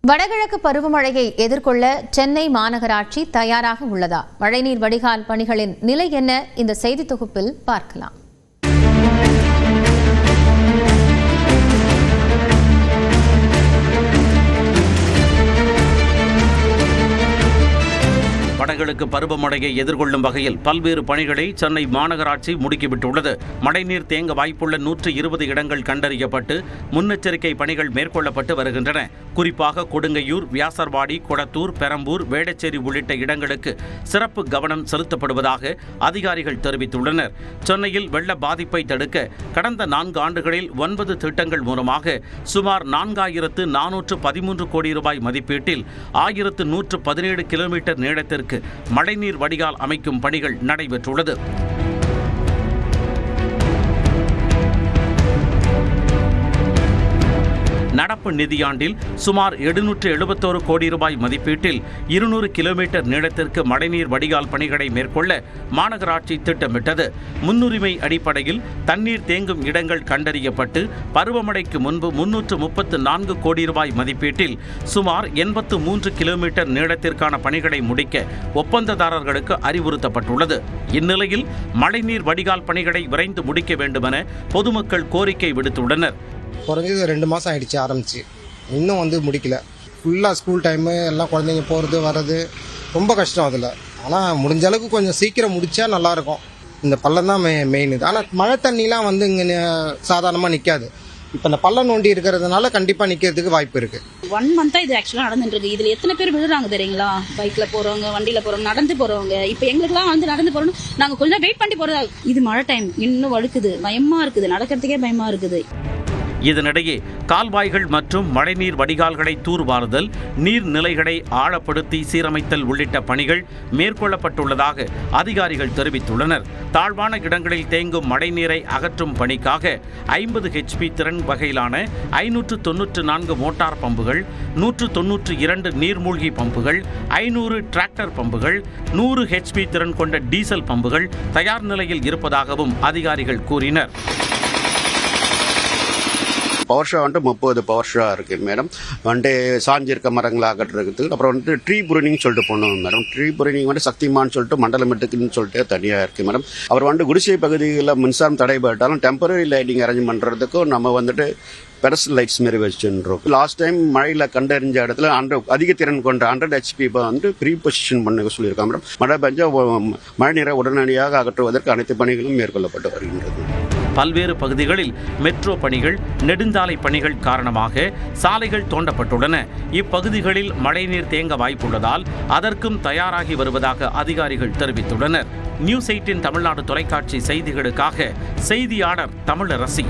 வடகிழக்கு பருவமழையை எதிர்கொள்ள சென்னை மாநகராட்சி தயாராக உள்ளதா? மழைநீர் வடிகால் பணிகளின் நிலை என்ன? இந்த செய்தி தொகுப்பில் பார்க்கலாம். வடகிழக்கு பருவமழையை எதிர்கொள்ளும் வகையில் பல்வேறு பணிகளை சென்னை மாநகராட்சி முடுக்கிவிட்டுள்ளது. மழைநீர் தேங்க வாய்ப்புள்ள 120 இடங்கள் கண்டறியப்பட்டு முன்னெச்சரிக்கை பணிகள் மேற்கொள்ளப்பட்டு வருகின்றன. குறிப்பாக கொடுங்கையூர், வியாசர்பாடி, கொளத்தூர், பெரம்பூர், வேடச்சேரி உள்ளிட்ட இடங்களுக்கு சிறப்பு கவனம் செலுத்தப்படுவதாக அதிகாரிகள் தெரிவித்துள்ளனர். சென்னையில் வெள்ள பாதிப்பை தடுக்க கடந்த 4 ஆண்டுகளில் 9 திட்டங்கள் மூலமாக சுமார் 4413 கோடி ரூபாய் மதிப்பீட்டில் 1117 கிலோமீட்டர் நீளத்திற்கு மழைநீர் வடிகால் அமைக்கும் பணிகள் நடைபெற்றுள்ளது. நடப்பு நிதியாண்டில் சுமார் 771 கோடி ரூபாய் மதிப்பீட்டில் 200 கிலோமீட்டர் நீளத்திற்கு மழைநீர் வடிகால் பணிகளை மேற்கொள்ள மாநகராட்சி திட்டமிட்டது. முன்னுரிமை அடிப்படையில் தண்ணீர் தேங்கும் இடங்கள் கண்டறியப்பட்டு பருவமழைக்கு முன்பு 334 கோடி ரூபாய் மதிப்பீட்டில் சுமார் 83 கிலோமீட்டர் நீளத்திற்கான பணிகளை முடிக்க ஒப்பந்ததாரர்களுக்கு அறிவுறுத்தப்பட்டுள்ளது. இந்நிலையில் மழைநீர் வடிகால் பணிகளை விரைந்து முடிக்க வேண்டுமென பொதுமக்கள் கோரிக்கை விடுத்துள்ளனர். குறைஞ்சது 2 மாதம் ஆகிடுச்சு ஆரம்பிச்சு, இன்னும் முடிக்கல. ஃபுல்லாக ஸ்கூல் டைமு, எல்லாம் குழந்தைங்க போகிறது வர்றது ரொம்ப கஷ்டம் அதில். ஆனால் முடிஞ்ச அளவுக்கு கொஞ்சம் சீக்கிரம் முடித்தா நல்லாயிருக்கும். இந்த பள்ளம் தான் மெயின் இது. ஆனால் மழை தண்ணிலாம் இங்கே சாதாரணமாக நிற்காது. இப்போ இந்த பள்ளம் நோண்டி இருக்கிறதுனால கண்டிப்பாக நிற்கிறதுக்கு வாய்ப்பு இருக்குது. 1 மந்த்தாக இது ஆக்சுவலாக நடந்துட்டு. இதில் எத்தனை பேர் விழுறாங்க தெரியுங்களா? பைக்கில் போகிறவங்க, வண்டியில் போகிறவங்க, நடந்து போகிறவங்க. இப்போ எங்களுக்குலாம் நடந்து போகிறோம், நாங்கள் கொஞ்சம் வெயிட் பண்ணி போகிறதா. இது மழை டைம், இன்னும் வழுக்குது, பயமாக இருக்குது, நடக்கிறதுக்கே பயமாக இருக்குது. இதனிடையே கால்வாய்கள் மற்றும் மழைநீர் வடிகால்களை தூர்வாருதல், நீர்நிலைகளை ஆழப்படுத்தி சீரமைத்தல் உள்ளிட்ட பணிகள் மேற்கொள்ளப்பட்டுள்ளதாக அதிகாரிகள் தெரிவித்துள்ளனர். தாழ்வான இடங்களில் தேங்கும் மழைநீரை அகற்றும் பணிக்காக 50 HP திறன் வகையிலான 594 மோட்டார் பம்புகள், 192 நீர்மூழ்கி பம்புகள், 500 டிராக்டர் பம்புகள், 100 HP திறன் கொண்ட டீசல் பம்புகள் தயார் நிலையில் இருப்பதாகவும் அதிகாரிகள் கூறினர். பவர் ஷோ 30 பவர் ஷோ இருக்குது மேடம். சாஞ்சிருக்க மரங்களை அகற்றுறதுக்கு, அப்புறம் ட்ரீ புரூனிங் சொல்லிட்டு போனோம் மேடம். ட்ரீ புரூனிங் சக்திமான் சொல்லிட்டு மண்டலமெட்டுக்குன்னு சொல்லிட்டு தனியாக இருக்குது மேடம். அப்புறம் குடிசை பகுதிகளில் மின்சாரம் தடைபட்டாலும் டெம்பரரி லைட்டிங் அரேஞ்ச் பண்ணுறதுக்கும் நம்ம பெரஸ் லைட்ஸ் மாரி வச்சுருக்கோம். லாஸ்ட் டைம் மழையில் கண்டறிஞ்ச இடத்துல அதிக திறன் கொண்ட 100 HP ப்ரீ பொசிஷன் பண்ண சொல்லியிருக்காங்க மேடம். மழை பெஞ்சா மழை நீரை உடனடியாக அகற்றுவதற்கு அனைத்து பணிகளும் மேற்கொள்ளப்பட்டு வருகின்றது. பல்வேறு பகுதிகளில் மெட்ரோ பணிகள், நெடுஞ்சாலை பணிகள் காரணமாக சாலைகள் தோண்டப்பட்டுள்ளன. இப்பகுதிகளில் மழைநீர் தேங்க வாய்ப்புள்ளதால் அதற்கும் தயாராகி வருவதாக அதிகாரிகள் தெரிவித்துள்ளனர். நியூஸ் 8 தமிழ்நாடு தொலைக்காட்சி செய்திகளுக்காக செய்தியாளர் தமிழரசி.